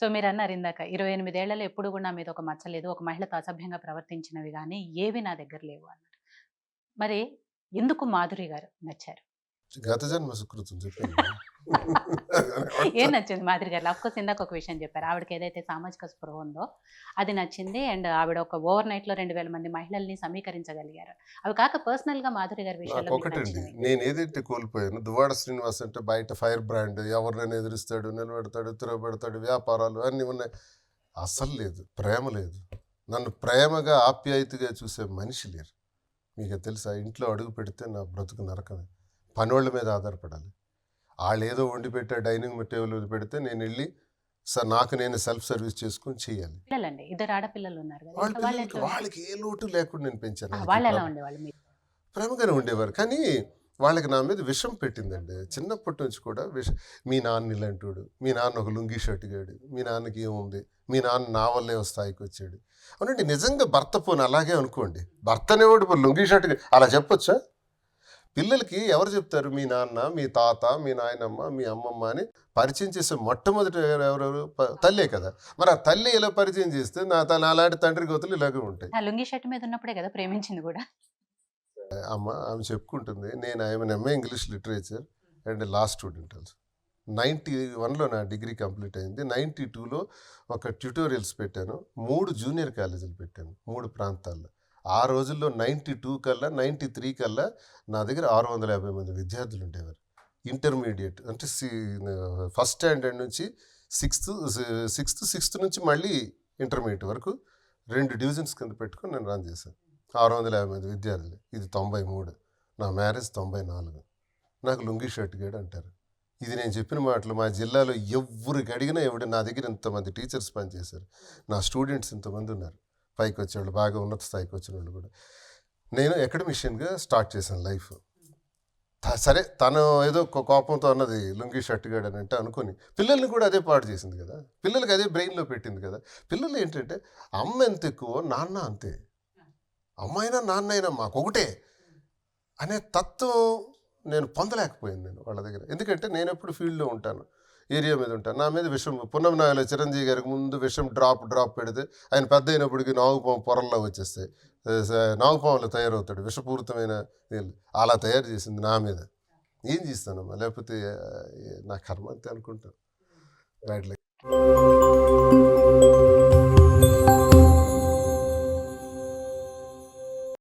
So మీరన్నారు ఇందాక 28 ఏళ్లలో ఎప్పుడు కూడా నా మీద ఒక మచ్చ లేదు. ఒక మహిళతో అసభ్యంగా ప్రవర్తించినవి గాని ఏవి నా దగ్గర లేవు అన్నారు. మరి ఎందుకు మాధురి గారు నచ్చారు? గత జన్మ సుకృతం చెప్పాను. ఏం నచ్చింది మాధురి గారిలో? ఆఫ్‌కోర్స్ ఇందాక ఒక విషయం చెప్పారు. ఆవిడకి ఏదైతే సామాజిక స్పృహ ఉందో అది నచ్చింది. అండ్ ఆవిడ ఒక ఓవర్ నైట్‌లో 2000 మంది మహిళల్ని సమీకరించగలిగారు. అవి కాక పర్సనల్‌గా మాధురి గారి విషయంలో మీకు నాకొకటండి, నచ్చినవి? నేనేదైతే కోల్పోయానో దువ్వాడ శ్రీనివాస్ అంటే బయట ఫైర్ బ్రాండ్, ఎవరినైనా ఎదిరిస్తాడు, నిలబెడతాడు, తిరగబెడతాడు, వ్యాపారాలు అన్నీ ఉన్నాయి. అస్సలు లేదు. ప్రేమ లేదు. నన్ను ప్రేమగా ఆప్యాయతగా చూసే మనిషి లేరు. మీకు తెలుసా, ఇంట్లో అడుగు పెడితే నా బ్రతుకు నరకమే. పనోళ్ళ మీద ఆధారపడాలి. వాళ్ళేదో వండి పెట్టే డైనింగ్ టేబుల్ మీద పెడితే నేను వెళ్ళి నాకు నేను సెల్ఫ్ సర్వీస్ చేసుకొని చేయాలి. పిల్లలండి. ఇద్దరు ఆడపిల్లలు ఉన్నారు గదా! వాళ్ళ ఇంకా పిల్లలకి వాళ్ళకి ఏ లోటు లేకుండా నేను పెంచాను. వాళ్ళెలా ఉండేవాళ్ళు మీరు? ప్రేమగానే ఉండేవారు. కానీ వాళ్ళకి నా మీద విషం పెట్టిందండి. చిన్నప్పటి నుంచి కూడా మీ నాన్న ఇలాంటోడు, మీ నాన్న ఒక లుంగీ షర్ట్ గాడు, మీ నాన్నకి ఏముంది, మీ నాన్న నా వల్లే ఓ స్థాయికి వచ్చాడు. అవునండి, నిజంగా భర్త పోను అలాగే అనుకోండి. భర్త అనేవాడు లుంగీ షర్ట్ అలా చెప్పొచ్చా? పిల్లలకి ఎవరు చెప్తారు? మీ నాన్న, మీ తాత, మీ నాయనమ్మ, మీ అమ్మమ్మ అని పరిచయం చేసే మొట్టమొదటి ఎవరెవరు? తల్లే కదా. మరి ఆ తల్లి ఇలా పరిచయం చేస్తే నాలాంటి తండ్రి గోతులు ఇలాగే ఉంటాయి. ఆ లుంగీ షర్ట్ మీద ఉన్నప్పుడే గదా ప్రేమించింది గూడా. ఆమె చెప్పుకుంటుంది, నేను I'm MA English literature and law student also. 91లో నా డిగ్రీ కంప్లీట్ అయింది. 92లో ఒక ట్యూటోరియల్స్ పెట్టాను. 3 జూనియర్ కాలేజీలు పెట్టాను 3 ప్రాంతాల్లో. ఆ రోజుల్లో 92 కల్లా 93 కల్లా నా దగ్గర 650 మంది విద్యార్థులు ఉండేవారు. ఇంటర్మీడియట్ అంటే ఫస్ట్ స్టాండర్డ్ నుంచి సిక్స్త్ నుంచి మళ్ళీ ఇంటర్మీడియట్ వరకు 2 డివిజన్స్ కింద పెట్టుకొని నేను రన్ చేశాను. 650 మంది విద్యార్థులు. ఇది 93. నా మ్యారేజ్ 94. నాకు లుంగీ షర్ట్ గేడ్ అంటారు. ఇది నేను చెప్పిన మాటలు మా జిల్లాలో ఎవరికి అడిగినా నా దగ్గర ఇంతమంది టీచర్స్ పనిచేశారు. నా స్టూడెంట్స్ ఇంతమంది ఉన్నారు. పైకి వచ్చేవాళ్ళు, బాగా ఉన్నత స్థాయికి వచ్చిన వాళ్ళు కూడా. నేను అకాడమిషియన్గా స్టార్ట్ చేశాను లైఫ్. సరే, తను ఏదో కోపంతో అన్నది లుంగీ షర్ట్ గేడ్ అని అంటే అనుకొని పిల్లల్ని కూడా అదే పాటు చేసింది కదా. పిల్లలకి అదే బ్రెయిన్లో పెట్టింది కదా. పిల్లలు ఏంటంటే అమ్మ ఎంత ఎక్కువ నాన్న అంతే, అమ్మైనా నాన్నైనా మాకొకటే అనే తత్వం నేను పొందలేకపోయాను నేను వాళ్ళ దగ్గర. ఎందుకంటే నేను ఎప్పుడు ఫీల్డ్లో ఉంటాను, ఏరియా మీద ఉంటాను. నా మీద విషం పున్నం నాయలో చిరంజీవి గారికి ముందు విషం డ్రాప్ పెడితే ఆయన పెద్ద అయినప్పటికీ నాగుపాము పొరల్లో వచ్చేస్తాయి, నాగుపాములు తయారవుతాడు, విషపూరితమైన నీళ్ళు అలా తయారు చేసింది నా మీద. ఏం చేస్తానమ్మా, లేకపోతే నా కర్మ అంతే అనుకుంటాను. రైట్.